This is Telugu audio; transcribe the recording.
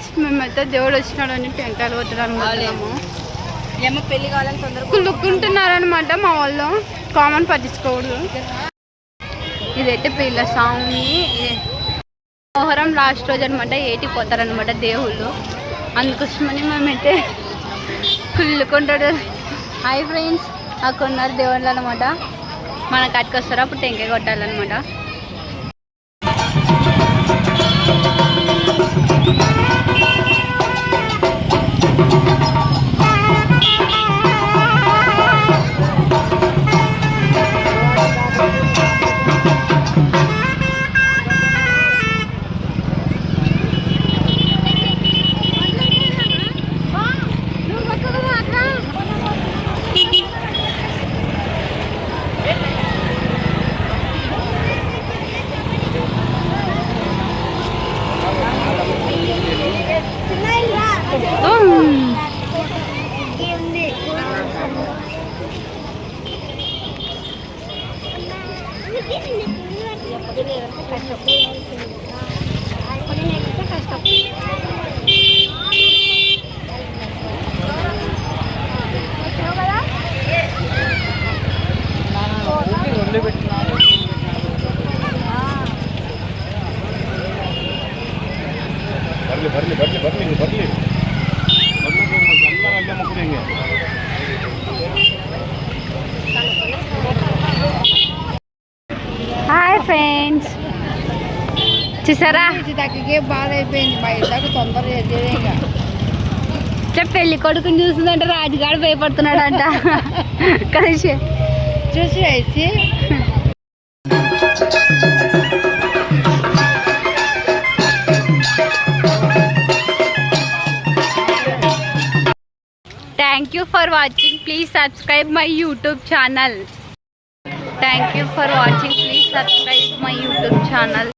ఫ్రెండ్స్, మేమైతే దేవుడు వచ్చినాడు అని టెంకాయలు కొట్టడానికి ఏమో పెళ్లి కావాలని తొందరగా కుళ్ళుకుంటున్నారనమాట మా వాళ్ళు. కామన్ పట్టించుకోకూడదు. ఇదైతే పిల్ల స్వామి మోహరం లాస్ట్ రోజు అనమాట. ఏటికి పోతారనమాట దేవుళ్ళు. అందుకోసమని మేమైతే కుళ్ళుకుంటాడు. హాయ్ ఫ్రెండ్స్, అక్కడ ఉన్నారు దేవుళ్ళు అనమాట. మన కట్టుకు వస్తారు, అప్పుడు టెంకాయ కొట్టాలన్నమాట. హాయ్ ఫ్రెండ్స్, చూసారా తగ్గకే బాధ అయిపోయింది. బయటకు తొందరగా పెళ్లి కొడుకుని చూస్తుందంటే రాజుగాడు భయపడుతున్నాడంట. కలిసి చూసి వేసి Thank you for watching. Please subscribe my YouTube channel. Thank you for watching. Please subscribe my YouTube channel.